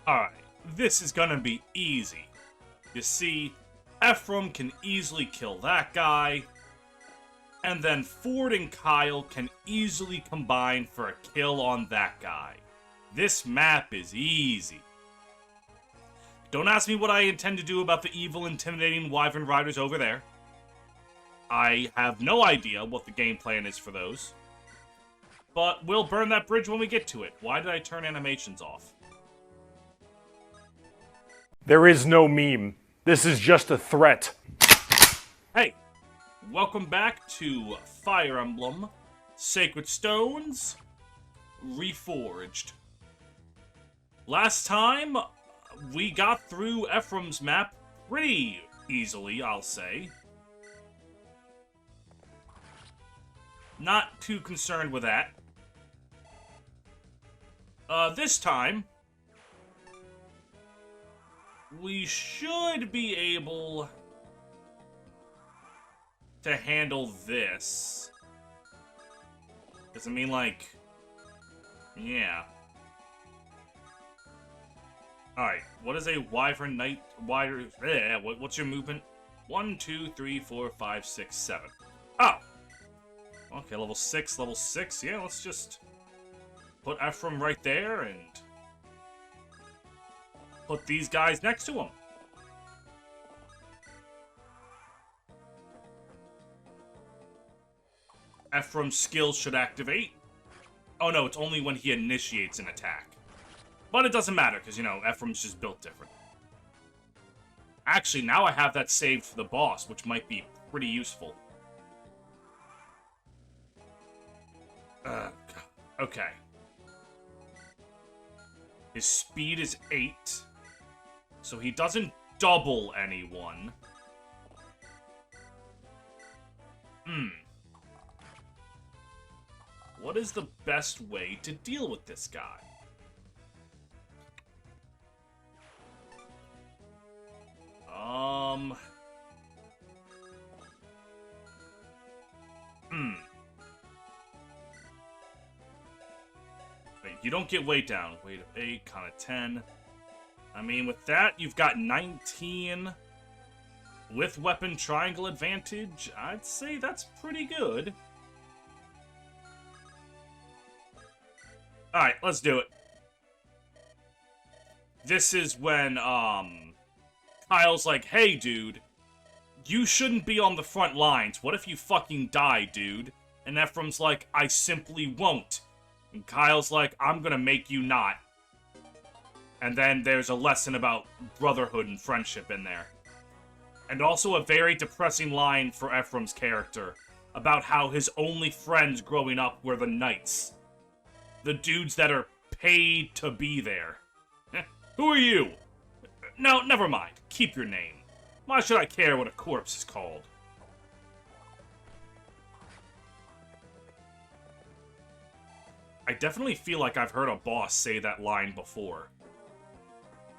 Alright, this is gonna be easy. You see, Ephraim can easily kill that guy, and then Ford and Kyle can easily combine for a kill on that guy. This map is easy. Don't ask me what I intend to do about the evil, intimidating Wyvern Riders over there. I have no idea what the game plan is for those. But we'll burn that bridge when we get to it. Why did I turn animations off? There is no meme. This is just a threat. Hey, welcome back to Fire Emblem, Sacred Stones, Reforged. Last time, we got through Ephraim's map pretty easily, I'll say. Not too concerned with that. This time, we should be able to handle this. Because, I mean, like, yeah. Alright, what is a Wyvern Knight? What's your movement? 1, 2, 3, 4, 5, 6, 7. Oh! Okay, level 6, level 6. Yeah, let's just put Ephraim right there and put these guys next to him. Ephraim's skills should activate. Oh no, it's only when he initiates an attack. But it doesn't matter, because, you know, Ephraim's just built different. Actually, now I have that saved for the boss, which might be pretty useful. Okay. His speed is 8. So he doesn't double anyone. What is the best way to deal with this guy? Wait, you don't get weight down. Weight of 8, con of 10. I mean, with that, you've got 19. With weapon triangle advantage, I'd say that's pretty good. Alright, let's do it. This is when, Kyle's like, hey, dude, you shouldn't be on the front lines. What if you fucking die, dude? And Ephraim's like, I simply won't. And Kyle's like, I'm gonna make you not. And then there's a lesson about brotherhood and friendship in there. And also a very depressing line for Ephraim's character about how his only friends growing up were the knights. The dudes that are paid to be there. Who are you? No, never mind. Keep your name. Why should I care what a corpse is called? I definitely feel like I've heard a boss say that line before.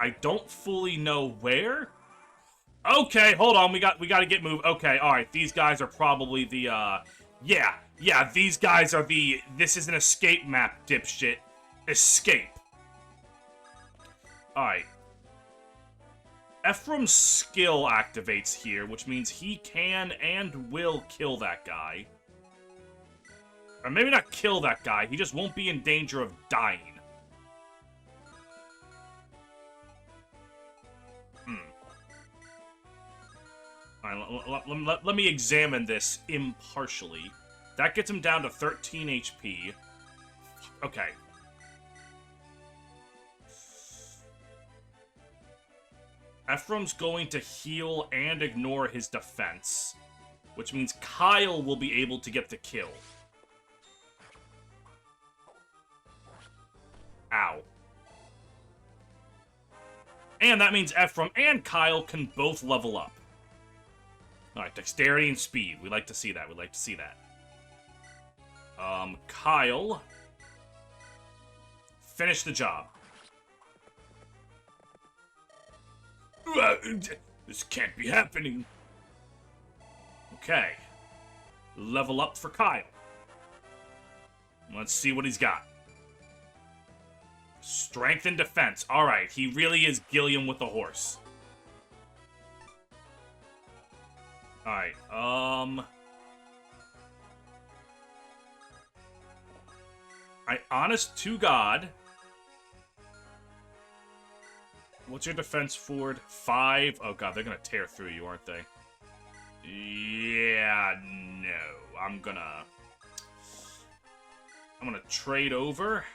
I don't fully know where. Okay, hold on. We got to get moved. Okay, all right. These guys are probably the yeah, these guys are the this is an escape map, dipshit. Escape. All right. Ephraim's skill activates here, which means he can and will kill that guy. Or maybe not kill that guy, he just won't be in danger of dying. Alright, let me examine this impartially. That gets him down to 13 HP. Okay. Ephraim's going to heal and ignore his defense, which means Kyle will be able to get the kill. Ow. And that means Ephraim and Kyle can both level up. Alright, dexterity and speed. We like to see that. We like to see that. Kyle. Finish the job. This can't be happening. Okay. Level up for Kyle. Let's see what he's got. Strength and defense. Alright, he really is Gilliam with the horse. Alright, honest to God. What's your defense, Ford? 5? Oh god, they're gonna tear through you, aren't they? Yeah, no. I'm gonna trade over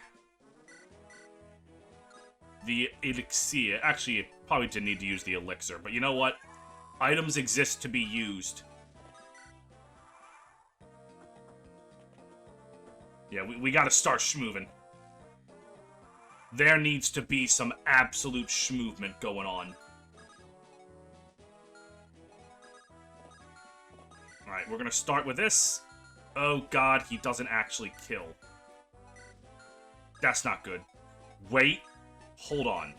the elixir. Actually, it probably didn't need to use the elixir, but you know what? Items exist to be used. Yeah, we gotta start schmoving. There needs to be some absolute schmovement going on. Alright, we're gonna start with this. Oh god, he doesn't actually kill. That's not good. Wait. Hold on.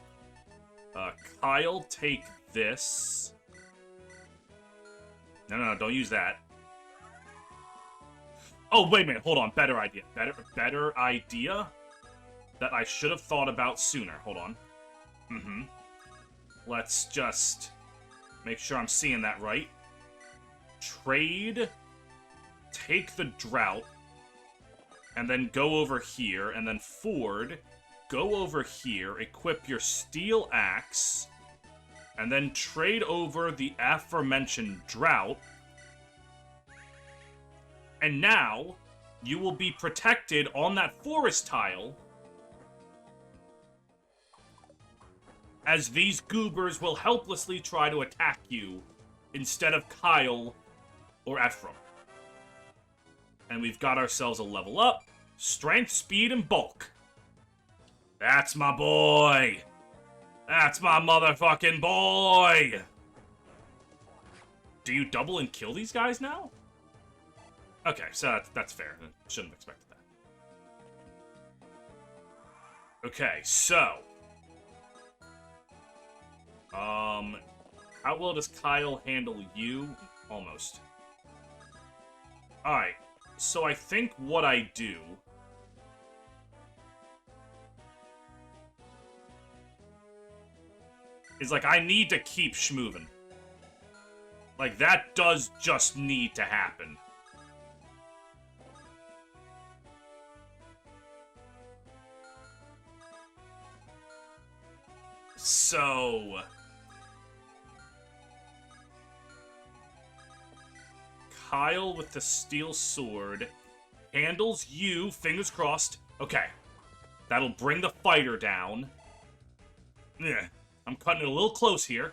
Kyle, take this. No, don't use that. Oh, wait a minute. Hold on. Better idea. Better idea that I should have thought about sooner. Hold on. Let's just make sure I'm seeing that right. Trade. Take the drought. And then go over here. And then Ford. Go over here. Equip your steel axe. And then trade over the aforementioned drought. And now, you will be protected on that forest tile, as these goobers will helplessly try to attack you instead of Kyle or Ephraim. And we've got ourselves a level up. Strength, speed, and bulk. That's my boy. That's my motherfucking boy. Do you double and kill these guys now? Okay, so that's fair. Shouldn't have expected that. Okay, so. How well does Kyle handle you? Almost. Alright, so I think what I do is, like, I need to keep schmoving. Like, that does just need to happen. So... Kyle with the steel sword handles you, fingers crossed. Okay. That'll bring the fighter down. Yeah, I'm cutting it a little close here.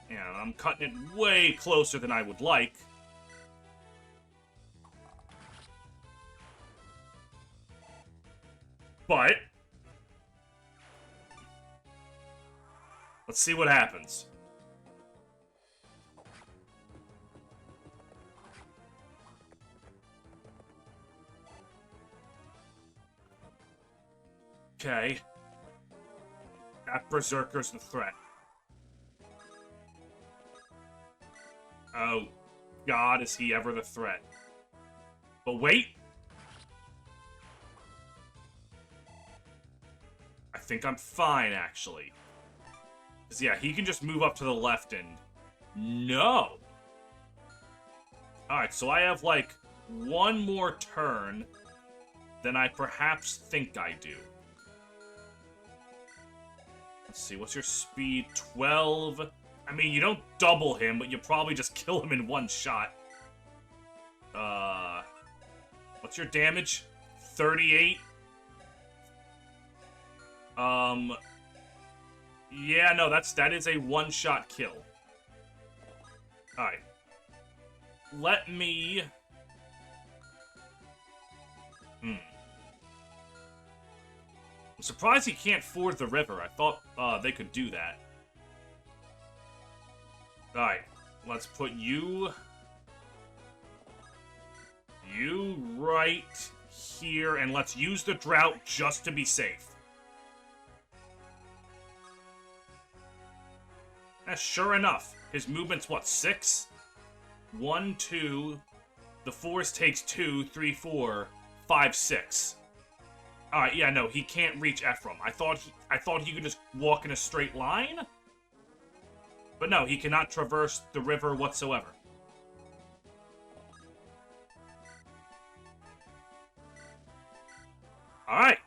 Yeah, I'm cutting it way closer than I would like. But let's see what happens. Okay. That Berserker's the threat. Oh, God, is he ever the threat? But wait! I think I'm fine, actually. Because, yeah, he can just move up to the left and... No! Alright, so I have, like, one more turn than I perhaps think I do. Let's see, what's your speed? 12. I mean, you don't double him, but you probably just kill him in one shot. What's your damage? 38? Yeah, no, that is a one-shot kill. Alright. Let me... I'm surprised he can't ford the river. I thought they could do that. Alright, let's put you right here, and let's use the drought just to be safe. Sure enough, his movement's what, 6? 1, 2, the forest takes 2, 3, 4, 5, 6. Alright, yeah, no, he can't reach Ephraim. I thought he could just walk in a straight line. But no, he cannot traverse the river whatsoever. Alright.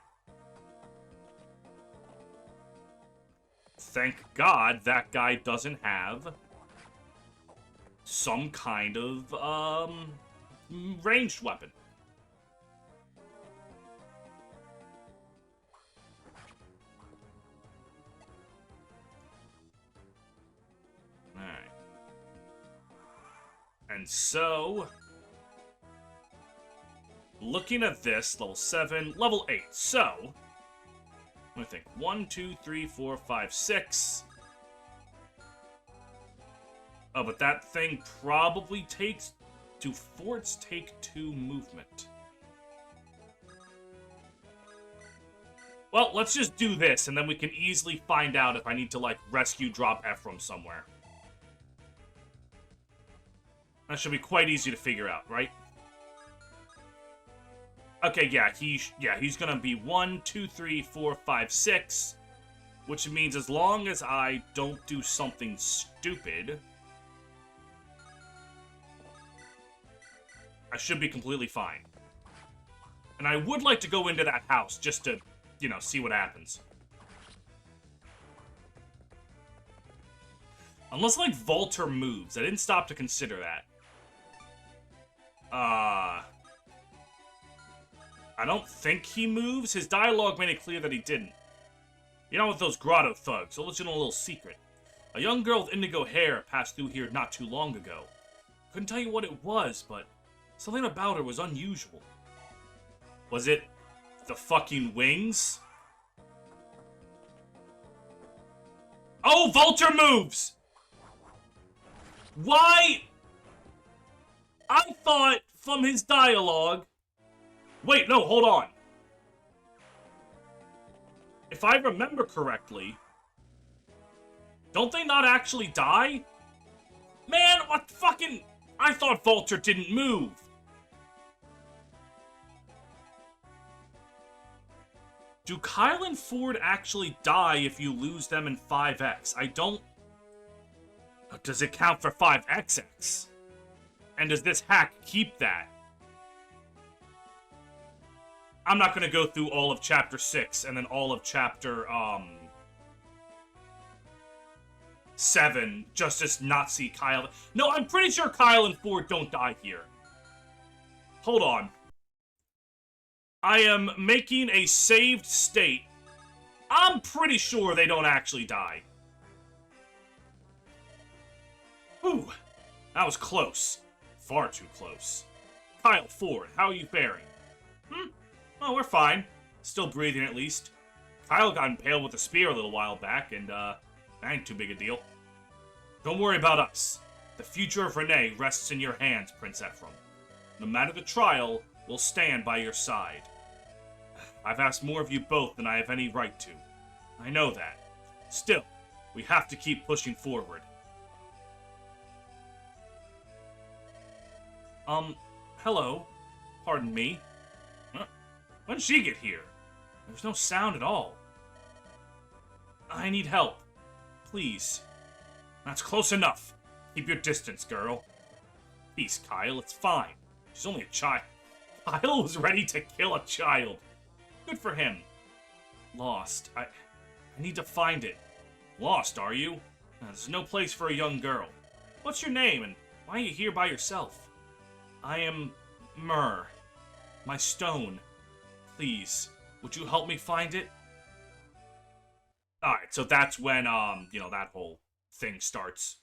Thank God that guy doesn't have some kind of, ranged weapon. Alright. And so, looking at this, level 7, level 8. So, let me think. 1, 2, 3, 4, 5, 6. Oh, but that thing probably takes... Do forts take 2 movement? Well, let's just do this, and then we can easily find out if I need to, like, rescue drop Ephraim somewhere. That should be quite easy to figure out, right? Okay, yeah, he's gonna be 1, 2, 3, 4, 5, 6. Which means as long as I don't do something stupid, I should be completely fine. And I would like to go into that house just to, you know, see what happens. Unless, like, Volter moves. I didn't stop to consider that. I don't think he moves. His dialogue made it clear that he didn't. You know, with those grotto thugs, I'll let you know a little secret. A young girl with indigo hair passed through here not too long ago. Couldn't tell you what it was, but something about her was unusual. Was it the fucking wings? Oh, Volter moves! Why? I thought from his dialogue... Wait, no, hold on. If I remember correctly, don't they not actually die? Man, what fucking... I thought Volter didn't move. Do Kyle and Ford actually die if you lose them in 5X? I don't... Does it count for 5XX? And does this hack keep that? I'm not going to go through all of Chapter 6 and then all of Chapter, 7 just to not see Kyle. No, I'm pretty sure Kyle and Ford don't die here. Hold on. I am making a saved state. I'm pretty sure they don't actually die. Ooh, that was close. Far too close. Kyle, Ford, how are you faring? Oh, we're fine. Still breathing, at least. Kyle got impaled with a spear a little while back, and, that ain't too big a deal. Don't worry about us. The future of Renee rests in your hands, Prince Ephraim. No matter the trial, we'll stand by your side. I've asked more of you both than I have any right to. I know that. Still, we have to keep pushing forward. Hello. Pardon me. When did she get here? There was no sound at all. I need help. Please. That's close enough. Keep your distance, girl. Peace, Kyle. It's fine. She's only a child. Kyle was ready to kill a child. Good for him. Lost. I need to find it. Lost, are you? There's no place for a young girl. What's your name, and why are you here by yourself? I am Myrrh. My stone. Please, would you help me find it? Alright, so that's when, you know, that whole thing starts.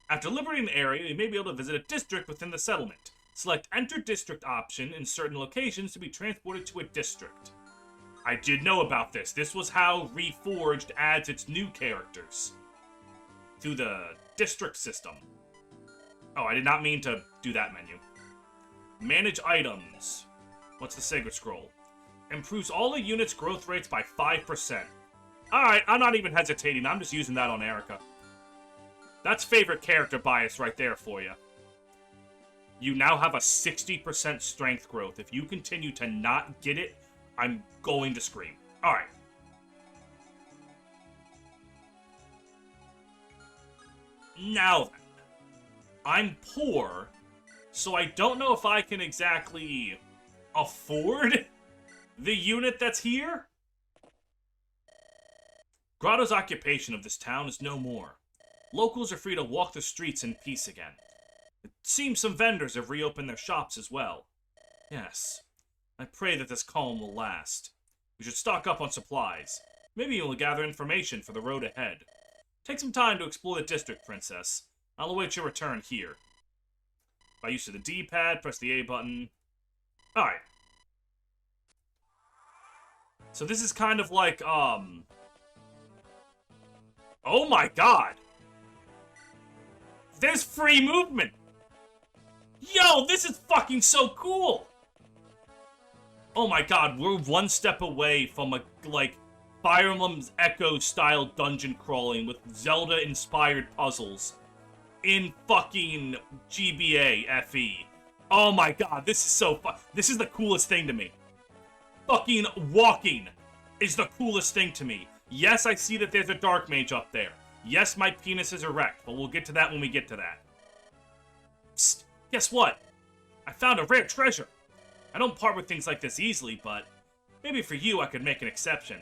After liberating an area, you may be able to visit a district within the settlement. Select Enter District option in certain locations to be transported to a district. I did know about this. This was how Reforged adds its new characters to the district system. Oh, I did not mean to do that menu. Manage items. What's the Sacred Scroll? Improves all the units' growth rates by 5%. Alright, I'm not even hesitating. I'm just using that on Eirika. That's favorite character bias right there for you. You now have a 60% strength growth. If you continue to not get it, I'm going to scream. Alright. Now then. I'm poor, so I don't know if I can exactly afford the unit that's here. Grotto's occupation of this town is no more. Locals are free to walk the streets in peace again. It seems some vendors have reopened their shops as well. Yes, I pray that this calm will last. We should stock up on supplies. Maybe you'll gather information for the road ahead. Take some time to explore the district, Princess. I'll await your return here. By use of the D-pad, press the A button. Alright. So this is kind of like, oh my god! There's free movement! Yo, this is fucking so cool! Oh my god, we're one step away from a, like, Fire Emblem's Echo-style dungeon crawling with Zelda-inspired puzzles in fucking GBA FE. Oh my god, this is so this is the coolest thing to me. Fucking walking is the coolest thing to me. Yes, I see that there's a Dark Mage up there. Yes, my penis is erect, but we'll get to that when we get to that. Psst, guess what? I found a rare treasure. I don't part with things like this easily, but maybe for you I could make an exception.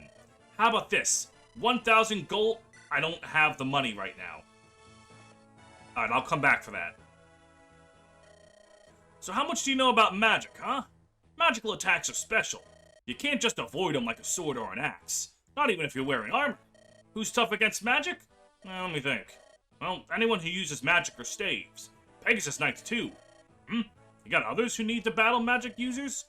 How about this? 1,000 gold? I don't have the money right now. Alright, I'll come back for that. So how much do you know about magic, huh? Magical attacks are special. You can't just avoid them like a sword or an axe. Not even if you're wearing armor. Who's tough against magic? Well, let me think. Well, anyone who uses magic or staves. Pegasus Knights too. You got others who need to battle magic users?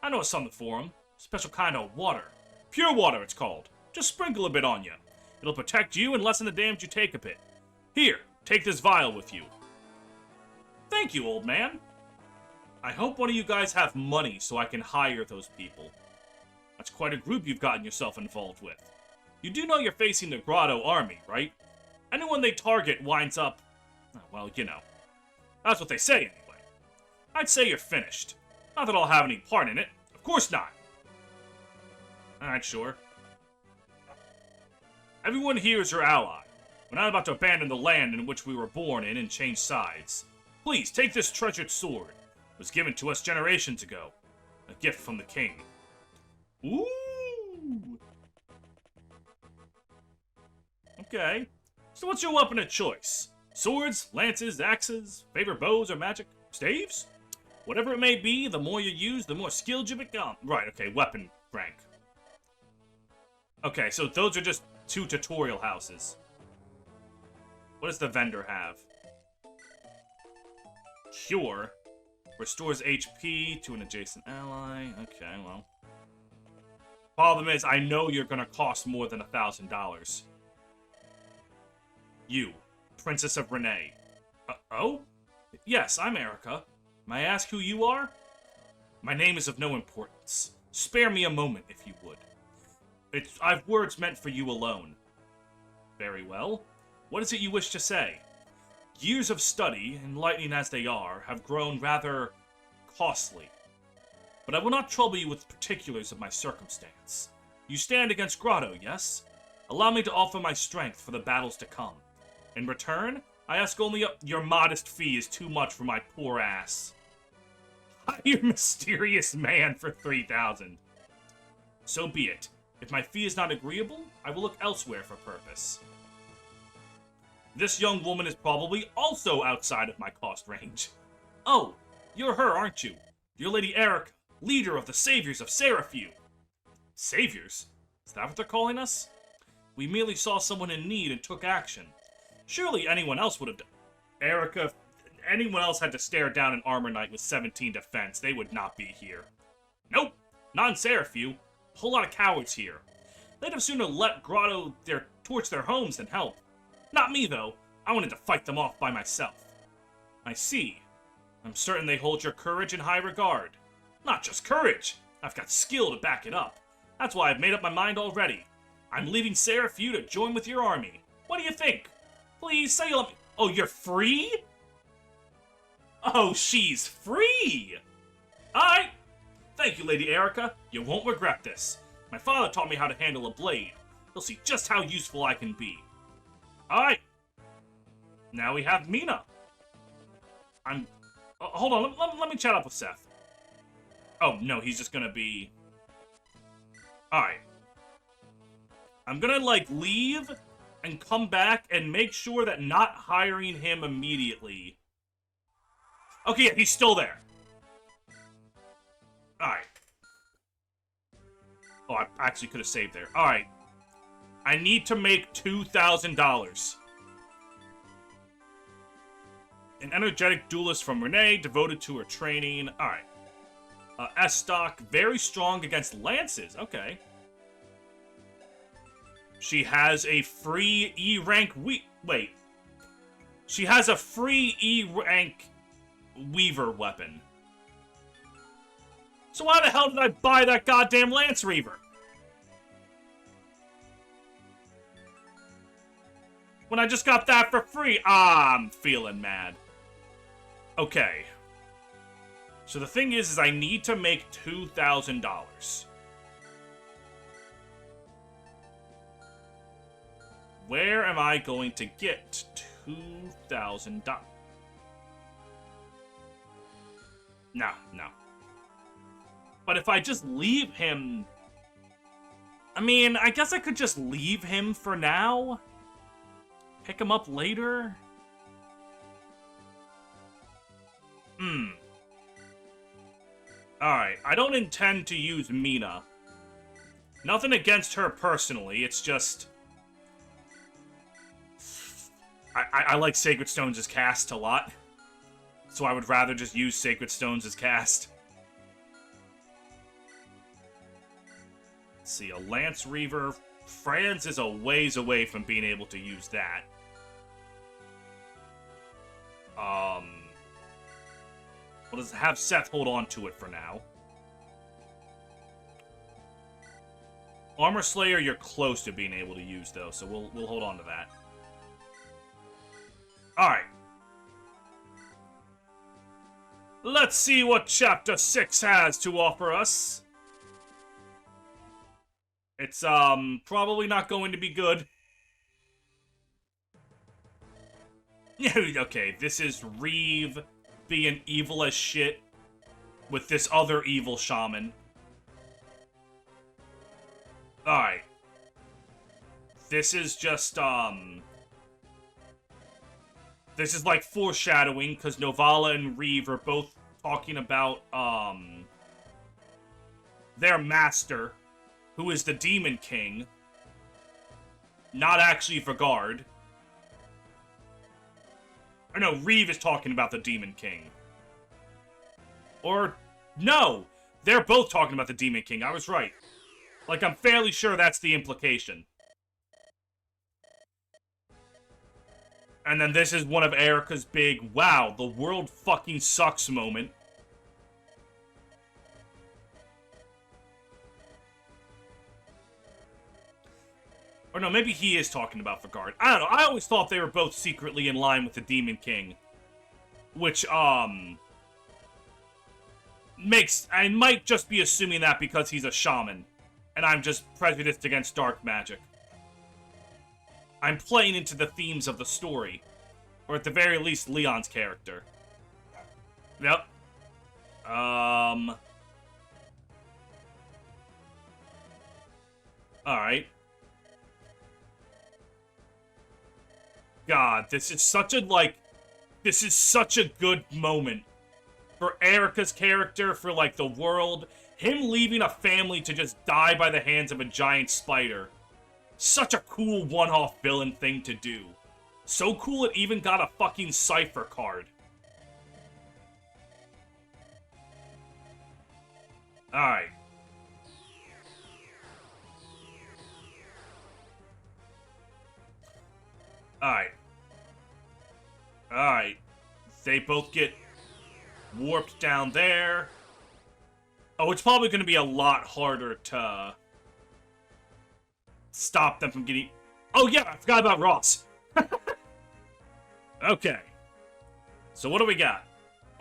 I know something for them. Special kind of water. Pure water, it's called. Just sprinkle a bit on you. It'll protect you and lessen the damage you take a bit. Here, take this vial with you. Thank you, old man. I hope one of you guys have money so I can hire those people. That's quite a group you've gotten yourself involved with. You do know you're facing the Grotto army, right? Anyone they target winds up... well, you know. That's what they say, anyway. I'd say you're finished. Not that I'll have any part in it. Of course not. Alright, sure. Everyone here is your ally. We're not about to abandon the land in which we were born in and change sides. Please, take this treasured sword. It was given to us generations ago. A gift from the king. Ooh! Okay. So what's your weapon of choice? Swords, lances, axes, favorite bows, or magic staves? Whatever it may be, the more you use, the more skilled you become. Right, okay, weapon rank. Okay, so those are just 2 tutorial houses. What does the vendor have? Cure. Restores HP to an adjacent ally. Okay, well. Problem is, I know you're gonna cost more than $1,000. You, Princess of Renee. Oh? Yes, I'm Eirika. May I ask who you are? My name is of no importance. Spare me a moment, if you would. I've words meant for you alone. Very well. What is it you wish to say? Years of study, enlightening as they are, have grown rather costly. But I will not trouble you with particulars of my circumstance. You stand against Grotto, yes? Allow me to offer my strength for the battles to come. In return, I ask only your modest fee is too much for my poor ass. Hire Mysterious Man for 3,000. So be it. If my fee is not agreeable, I will look elsewhere for purpose. This young woman is probably also outside of my cost range. Oh, you're her, aren't you? You're Lady Eirika, leader of the Saviors of Seraphim. Saviors? Is that what they're calling us? We merely saw someone in need and took action. Surely anyone else would have done. Eirika, if anyone else had to stare down an armor knight with 17 defense, they would not be here. Nope, not in Seraphim. A whole lot of cowards here. They'd have sooner let Grotto torch their homes than help. Not me, though. I wanted to fight them off by myself. I see. I'm certain they hold your courage in high regard. Not just courage. I've got skill to back it up. That's why I've made up my mind already. I'm leaving Seraphim to join with your army. What do you think? Please, say you'll let me... Oh, you're free? Oh, she's free! Alright. Thank you, Lady Eirika. You won't regret this. My father taught me how to handle a blade. You'll see just how useful I can be. Alright. Now we have Mina. Hold on, let me chat up with Seth. Oh, no, he's just gonna be... Alright. I'm gonna, like, leave and come back and make sure that not hiring him immediately... Okay, yeah, he's still there. Alright. Oh, I actually could have saved there. Alright. I need to make $2,000. An energetic duelist from Renee, devoted to her training. Alright. S-Stock, very strong against lances. Okay. She has a free E-rank wait. She has a free E-rank Weaver weapon. So why the hell did I buy that goddamn Lance Reaver? When I just got that for free? Ah, I'm feeling mad. Okay. So the thing is I need to make $2,000. Where am I going to get $2,000? No. But if I just leave him... I mean, I guess I could just leave him for now. Pick him up later. Alright, I don't intend to use Mina. Nothing against her personally, it's just... I like Sacred Stones as cast a lot. So I would rather just use Sacred Stones as cast. Let's see, a Lance Reaver. Franz is a ways away from being able to use that. We'll just have Seth hold on to it for now. Armor Slayer, you're close to being able to use, though, so we'll hold on to that. Alright. Let's see what Chapter 6 has to offer us. It's, probably not going to be good. Okay, this is Reeve being evil as shit with this other evil shaman. Alright. This is just, this is like foreshadowing, because Novala and Reeve are both talking about, their master, who is the Demon King. Not actually Vagard. Or no, Reeve is talking about the Demon King. Or, no! They're both talking about the Demon King, I was right. Like, I'm fairly sure that's the implication. And then this is one of Eirika's big, wow, the world fucking sucks moment. Or no, maybe he is talking about Vagard. I don't know, I always thought they were both secretly in line with the Demon King. Which, I might just be assuming that because he's a shaman. And I'm just prejudiced against dark magic. I'm playing into the themes of the story. Or at the very least, Leon's character. Yep. Alright. God, this is such a good moment. For Eirika's character, for, like, the world. Him leaving a family to just die by the hands of a giant spider. Such a cool one-off villain thing to do. So cool it even got a fucking cipher card. Alright. Alright. Alright. They both get warped down there. Oh, it's probably going to be a lot harder to stop them from getting... Oh, yeah, I forgot about Ross. Okay. So what do we got?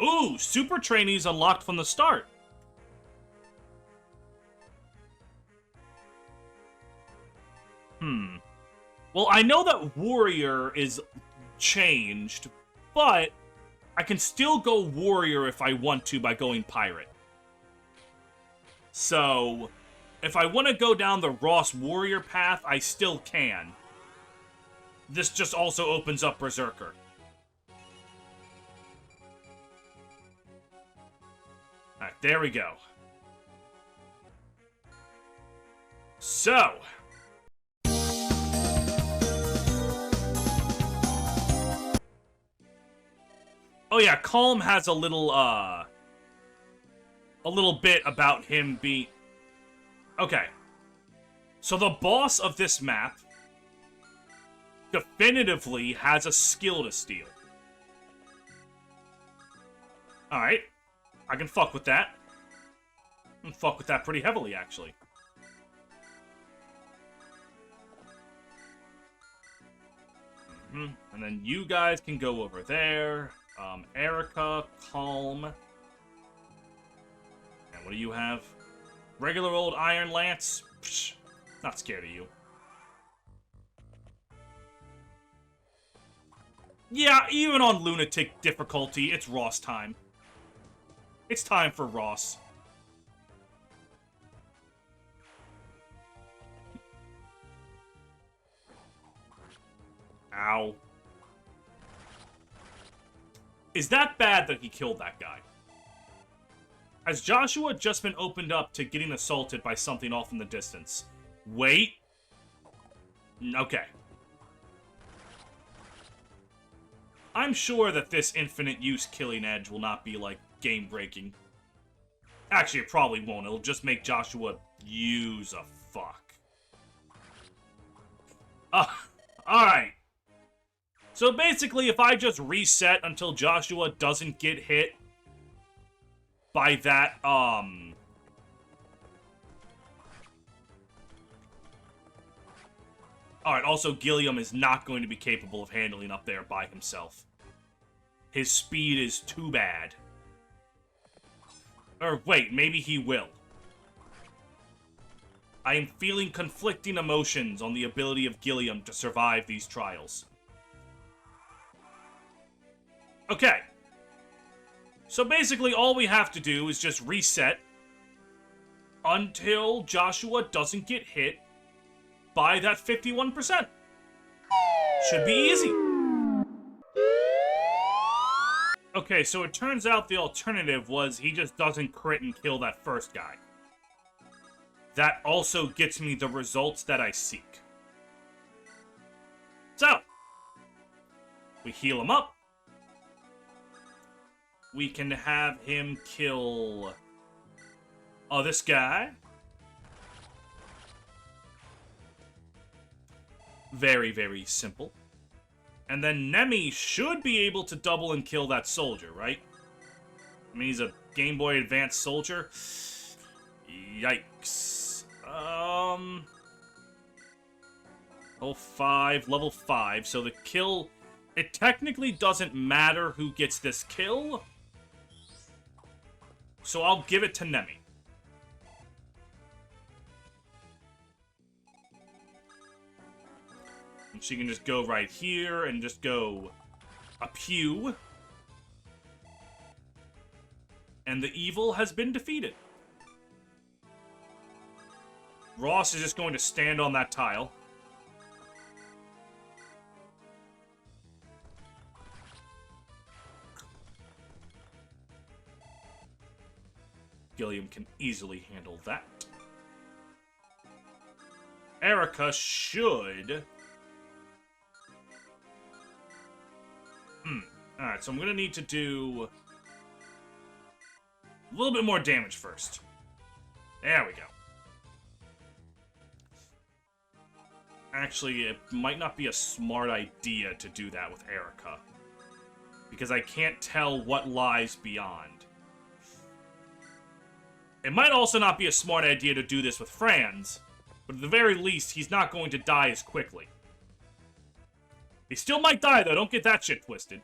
Ooh, super trainees unlocked from the start. Well, I know that warrior is changed, but I can still go warrior if I want to by going pirate. So, if I want to go down the Ross warrior path, I still can. This just also opens up berserker. Alright, there we go. So, oh yeah, Calm has a little bit about him being... Okay. So the boss of this map definitively has a skill to steal. Alright. I can fuck with that. I can fuck with that pretty heavily, actually. And then you guys can go over there. Eirika, Calm. And what do you have? Regular old Iron Lance? Psh, not scared of you. Yeah, even on Lunatic difficulty, it's Ross time. It's time for Ross. Ow. Is that bad that he killed that guy? Has Joshua just been opened up to getting assaulted by something off in the distance? Wait. Okay. I'm sure that this infinite use killing edge will not be, like, game-breaking. Actually, it probably won't. It'll just make Joshua use a fuck. Alright. So basically, if I just reset until Joshua doesn't get hit by that, Alright, also, Gilliam is not going to be capable of handling up there by himself. His speed is too bad. Or wait, maybe he will. I am feeling conflicting emotions on the ability of Gilliam to survive these trials. Okay. So basically, all we have to do is just reset until Joshua doesn't get hit by that 51%. Should be easy. Okay, so it turns out the alternative was he just doesn't crit and kill that first guy. That also gets me the results that I seek. So, we heal him up. We can have him kill this guy. Very, very simple. And then Nemi should be able to double and kill that soldier, right? I mean, he's a Game Boy Advance soldier. Yikes. Level 5. So the kill... It technically doesn't matter who gets this kill. So I'll give it to Nemi. And she can just go right here and just go a pew. And the evil has been defeated. Ross is just going to stand on that tile. Gilliam can easily handle that. Eirika should... Alright, so I'm gonna need to do a little bit more damage first. There we go. Actually, it might not be a smart idea to do that with Eirika, because I can't tell what lies beyond. It might also not be a smart idea to do this with Franz, but at the very least, he's not going to die as quickly. He still might die, though. Don't get that shit twisted.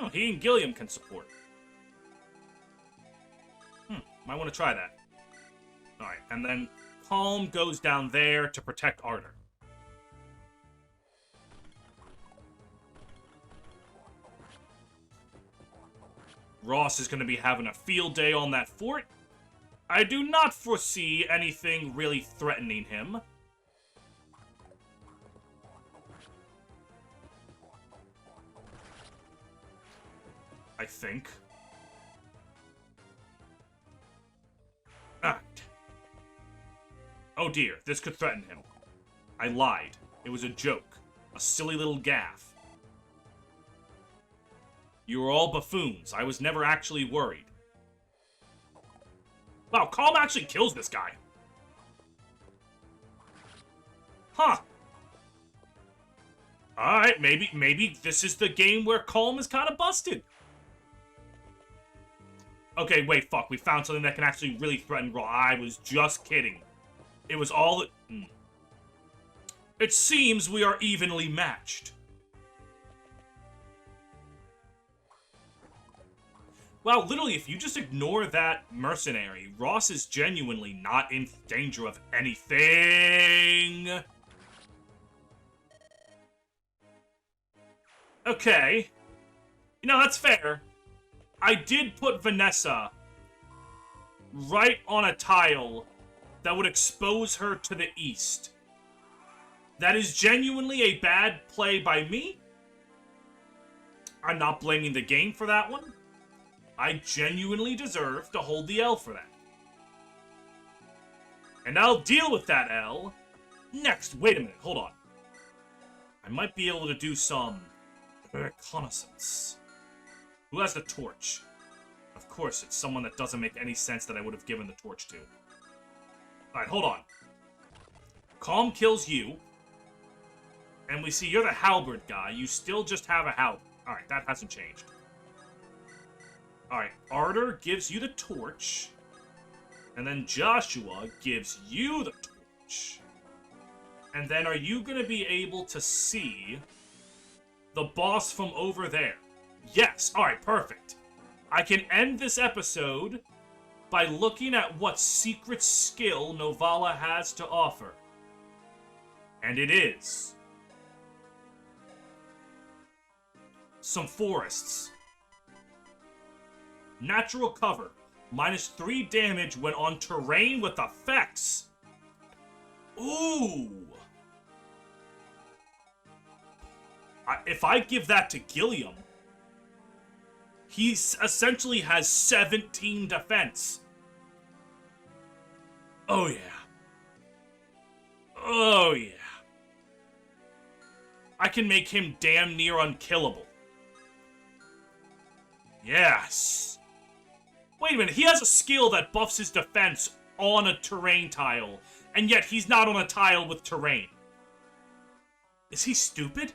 Oh, he and Gilliam can support. Might want to try that. Alright, and then Calm goes down there to protect Ardor. Ross is going to be having a field day on that fort. I do not foresee anything really threatening him. I think. Alright. Oh dear, this could threaten him. I lied. It was a joke. A silly little gaffe. You were all buffoons. I was never actually worried. Wow, Calm actually kills this guy. Huh. Alright, maybe this is the game where Calm is kind of busted. Okay, wait, fuck. We found something that can actually really threaten Raw. I was just kidding. It was all... It seems we are evenly matched. Wow, literally, if you just ignore that mercenary, Ross is genuinely not in danger of anything. Okay. You know, that's fair. I did put Vanessa right on a tile that would expose her to the east. That is genuinely a bad play by me. I'm not blaming the game for that one. I genuinely deserve to hold the L for that. And I'll deal with that L next. Wait a minute, hold on. I might be able to do some reconnaissance. Who has the torch? Of course, it's someone that doesn't make any sense that I would have given the torch to. Alright, hold on. Calm kills you. And we see you're the halberd guy. You still just have a halberd. Alright, that hasn't changed. Alright, Ardor gives you the torch. And then Joshua gives you the torch. And then are you going to be able to see the boss from over there? Yes. Alright, perfect. I can end this episode by looking at what secret skill Novala has to offer. And it is some forests. Natural cover. -3 damage when on terrain with effects. Ooh. If I give that to Gilliam, he essentially has 17 defense. Oh yeah. Oh yeah. I can make him damn near unkillable. Yes. Wait a minute, he has a skill that buffs his defense on a terrain tile, and yet he's not on a tile with terrain. Is he stupid?